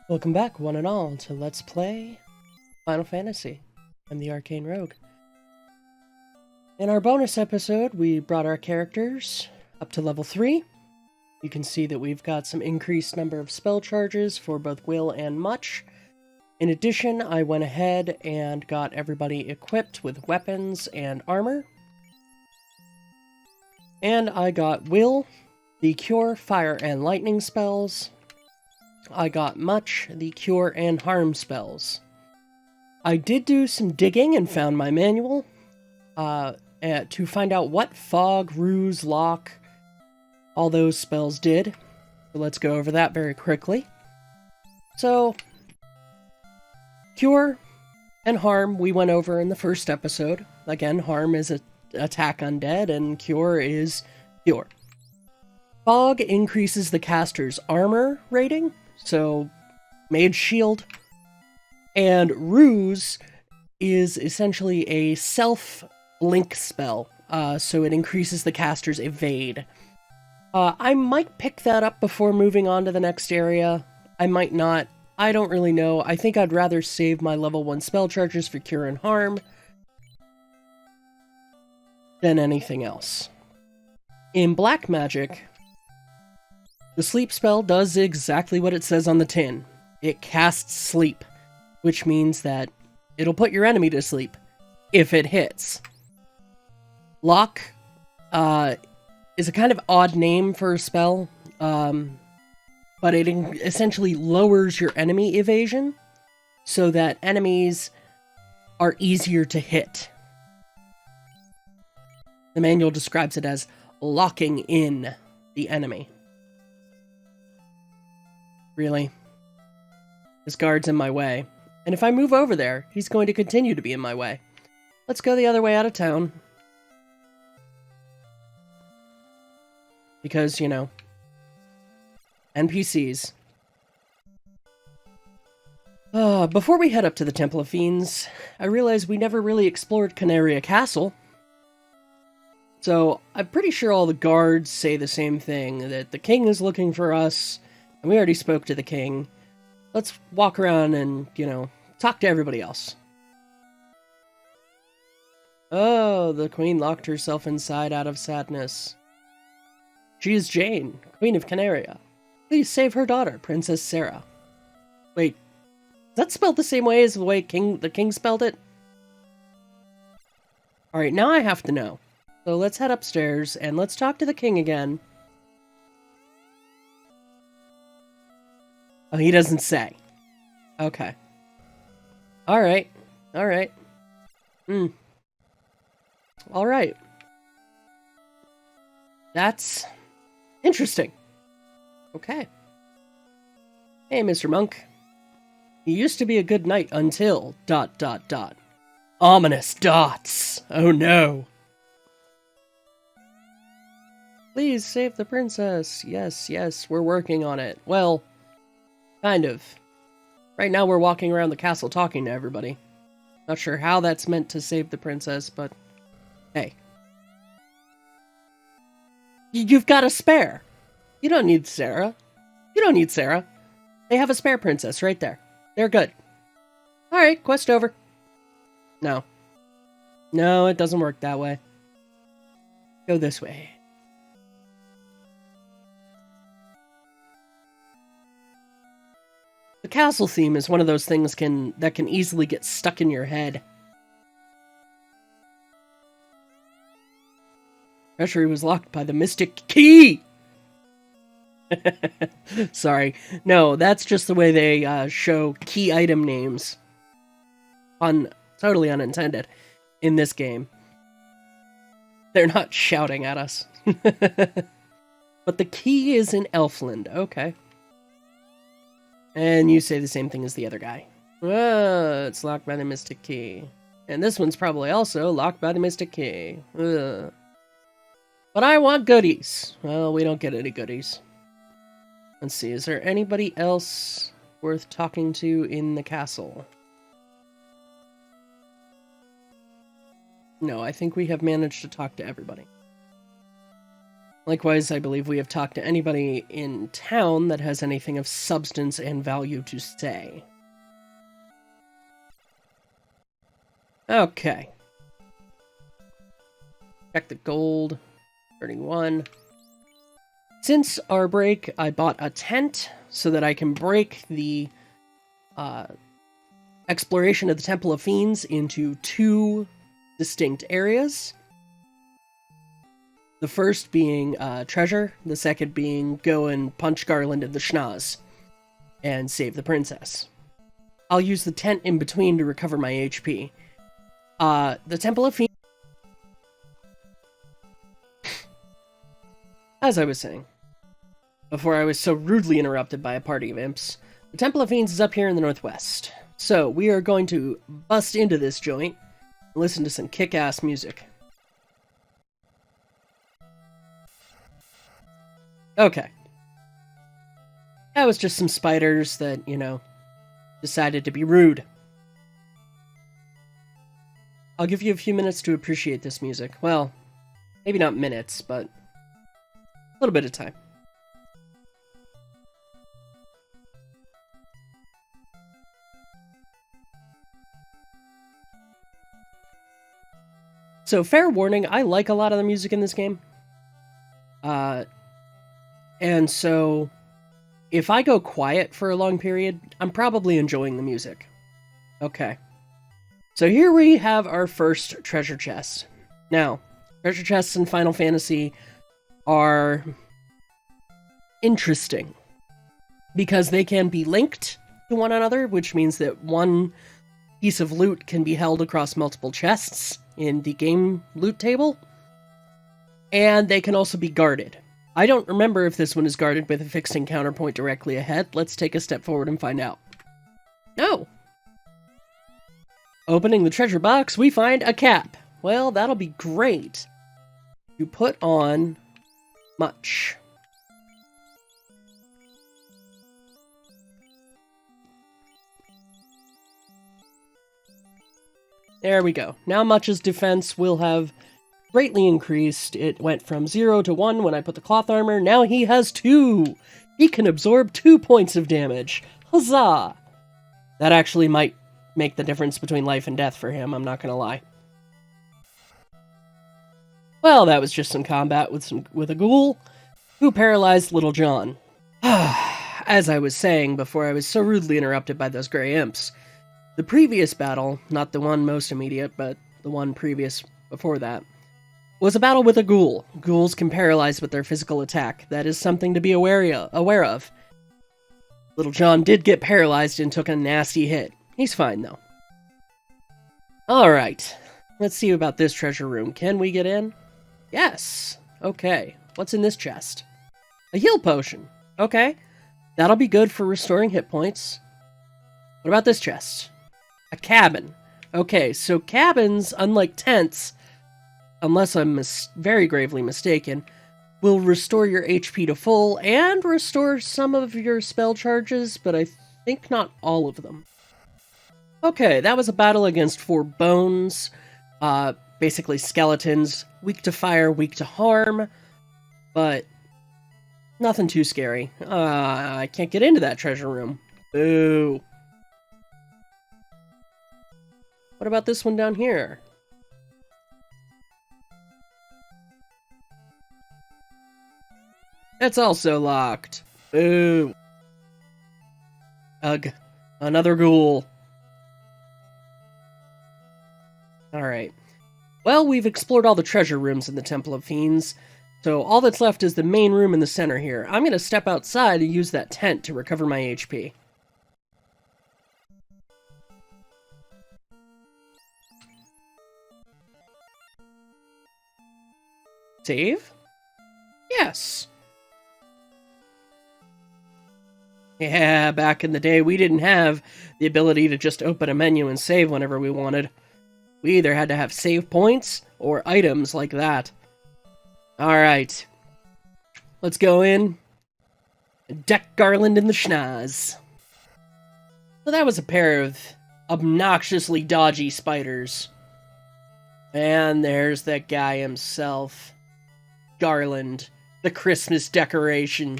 Welcome back, one and all, to Let's Play Final Fantasy. I'm the Arcane Rogue. In our bonus episode, we brought our characters up to level 3. You can see that we've got some increased number of spell charges for both Will and Much. In addition, I went ahead and got everybody equipped with weapons and armor. And I got Will, the Cure, Fire, and Lightning spells. I got Much, the Cure and Harm spells. I did do some digging and found my manual to find out what Fog, Ruse, Lock, all those spells did. So let's go over that very quickly. So, Cure and Harm we went over in the first episode. Again, Harm is attack undead and Cure is Cure. Fog increases the caster's armor rating, so Mage Shield. And Ruse is essentially a self-link spell, so it increases the caster's evade. I might pick that up before moving on to the next area. I might not. I don't really know. I think I'd rather save my level 1 spell charges for Cure and Harm than anything else. In Black Magic, the sleep spell does exactly what it says on the tin. It casts sleep, which means that it'll put your enemy to sleep if it hits. Lock is a kind of odd name for a spell, but it essentially lowers your enemy evasion so that enemies are easier to hit. The manual describes it as locking in the enemy. Really? This guard's in my way. And if I move over there, he's going to continue to be in my way. Let's go the other way out of town. Because, you know, NPCs. Before we head up to the Temple of Fiends, I realized we never really explored Coneria Castle. So, I'm pretty sure all the guards say the same thing, that the king is looking for us, and we already spoke to the king. Let's walk around and, you know, talk to everybody else. Oh, the queen locked herself inside out of sadness. She is Jane, Queen of Coneria. Please save her daughter, Princess Sarah. Wait, is that spelled the same way as the way the king spelled it? Alright, now I have to know. So let's head upstairs and let's talk to the king again. Oh, he doesn't say. Okay. Alright. Alright. Alright. That's interesting. Okay. Hey, Mr. Monk. You used to be a good knight until... ... Ominous dots. Oh no. Please save the princess. Yes, yes, we're working on it. Well, kind of. Right now we're walking around the castle talking to everybody. Not sure how that's meant to save the princess, but hey. You've got a spare. You don't need Sarah. You don't need Sarah. They have a spare princess right there. They're good. Alright, quest over. No. No, it doesn't work that way. Go this way. The castle theme is one of those things that can easily get stuck in your head. Treasury was locked by the mystic key! Sorry. No, that's just the way they show key item names. Totally unintended in this game. They're not shouting at us. But the key is in Elfland. Okay. And you say the same thing as the other guy. Oh, it's locked by the mystic key. And this one's probably also locked by the mystic key. Ugh. But I want goodies. Well, we don't get any goodies. Let's see, is there anybody else worth talking to in the castle? No, I think we have managed to talk to everybody. Likewise, I believe we have talked to anybody in town that has anything of substance and value to say. Okay. Check the gold. 31. Since our break, I bought a tent so that I can break the exploration of the Temple of Fiends into 2 distinct areas. The first being treasure, the second being go and punch Garland in the schnoz and save the princess. I'll use the tent in between to recover my HP. The Temple of Fiends... As I was saying, before I was so rudely interrupted by a party of imps, the Temple of Fiends is up here in the northwest. So, we are going to bust into this joint and listen to some kick-ass music. Okay. That was just some spiders that, decided to be rude. I'll give you a few minutes to appreciate this music. Well, maybe not minutes, but a little bit of time. So, fair warning, I like a lot of the music in this game. And so, if I go quiet for a long period, I'm probably enjoying the music. Okay. So here we have our first treasure chest. Now, treasure chests in Final Fantasy are interesting because they can be linked to one another, which means that one piece of loot can be held across multiple chests in the game loot table, and they can also be guarded. I don't remember if this one is guarded with a fixed encounter point directly ahead. Let's take a step forward and find out. No! Opening the treasure box, we find a cap. Well, that'll be great to put on much. There we go. Now Much's defense will have greatly increased. It went from 0 to 1 when I put the cloth armor. Now he has 2. He can absorb 2 points of damage. Huzzah! That actually might make the difference between life and death for him, I'm not gonna lie. Well, that was just some combat with a ghoul who paralyzed Little John. As I was saying before I was so rudely interrupted by those gray imps, the previous battle, not the one most immediate, but the one previous before that, was a battle with a ghoul. Ghouls can paralyze with their physical attack. That is something to be aware of. Little John did get paralyzed and took a nasty hit. He's fine, though. Alright. Let's see about this treasure room. Can we get in? Yes. Okay. What's in this chest? A heal potion. Okay. That'll be good for restoring hit points. What about this chest? A cabin. Okay, so cabins, unlike tents, unless I'm very gravely mistaken, will restore your HP to full and restore some of your spell charges, but I think not all of them. Okay, that was a battle against 4 bones, basically skeletons, weak to fire, weak to harm, but nothing too scary. I can't get into that treasure room. Boo. What about this one down here? It's also locked. Boo. Ugh. Another ghoul. Alright. Well, we've explored all the treasure rooms in the Temple of Fiends, so all that's left is the main room in the center here. I'm gonna step outside and use that tent to recover my HP. Save? Yes. Yeah, back in the day, we didn't have the ability to just open a menu and save whenever we wanted. We either had to have save points or items like that. Alright. Let's go in and deck Garland in the schnoz. So that was a pair of obnoxiously dodgy spiders. And there's that guy himself. Garland. the Christmas decoration.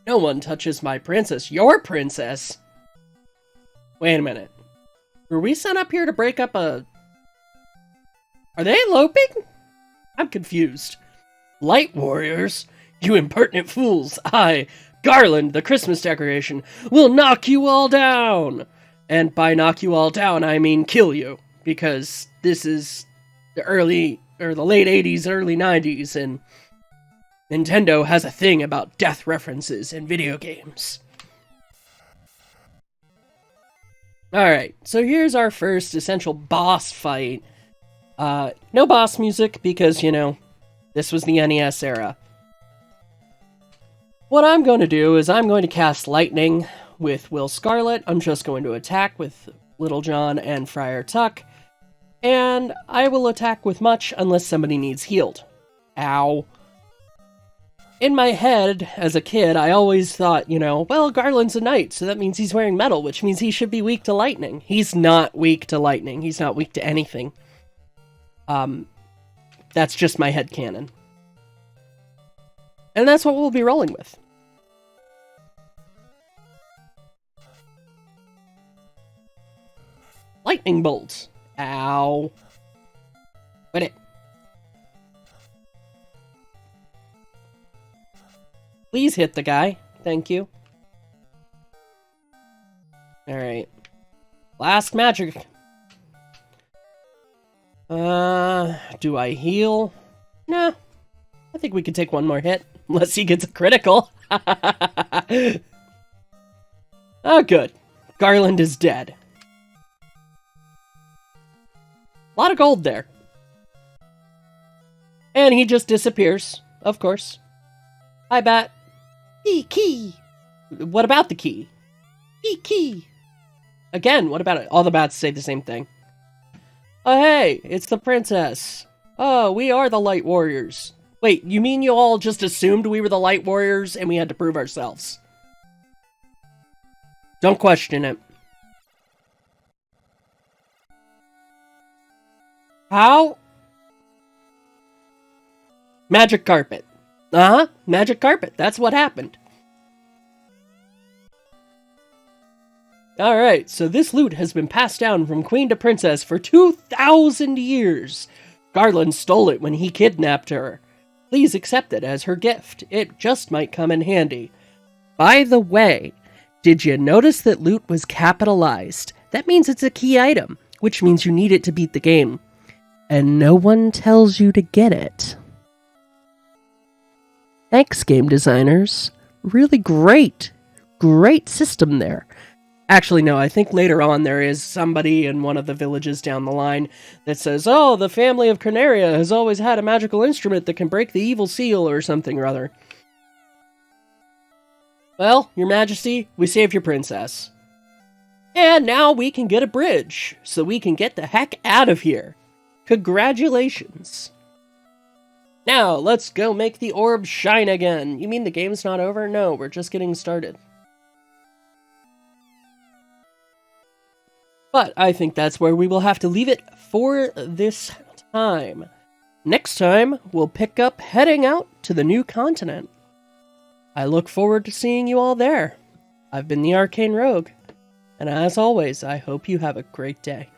No one touches my princess. Your princess? Wait a minute. Were we sent up here to break up a... Are they eloping? I'm confused. Light warriors? You impertinent fools. I, Garland, the Christmas decoration, will knock you all down. And by knock you all down, I mean kill you. Because this is the late 80s, early 90s, and Nintendo has a thing about death references in video games. Alright, so here's our first essential boss fight. No boss music, because, you know, this was the NES era. What I'm going to do is I'm going to cast Lightning with Will Scarlet. I'm just going to attack with Little John and Friar Tuck. And I will attack with Much unless somebody needs healed. Ow. In my head, as a kid, I always thought, you know, well, Garland's a knight, so that means he's wearing metal, which means he should be weak to lightning. He's not weak to lightning. He's not weak to anything. That's just my headcanon. And that's what we'll be rolling with. Lightning bolts. Ow. Quit it. Please hit the guy. Thank you. Alright. Last magic. Do I heal? Nah. I think we can take one more hit. Unless he gets a critical. Oh, good. Garland is dead. A lot of gold there. And he just disappears, of course. Hi, Bat. Key. What about the key? Key. Again, what about it? All the bats say the same thing. Oh, hey, it's the princess. Oh, we are the Light Warriors. Wait, you mean you all just assumed we were the Light Warriors and we had to prove ourselves? Don't question it. How? Magic carpet. Magic carpet. That's what happened. Alright, so this loot has been passed down from queen to princess for 2,000 years. Garland stole it when he kidnapped her. Please accept it as her gift. It just might come in handy. By the way, did you notice that loot was capitalized? That means it's a key item, which means you need it to beat the game. And no one tells you to get it. Thanks, game designers. Really great system there. Actually, no, I think later on there is somebody in one of the villages down the line that says, oh, the family of Coneria has always had a magical instrument that can break the evil seal or something or other. Well, your majesty, we saved your princess. And now we can get a bridge, so we can get the heck out of here. Congratulations. Now, let's go make the orb shine again. You mean the game's not over? No, we're just getting started. But I think that's where we will have to leave it for this time. Next time, we'll pick up heading out to the new continent. I look forward to seeing you all there. I've been the Arcane Rogue, and as always, I hope you have a great day.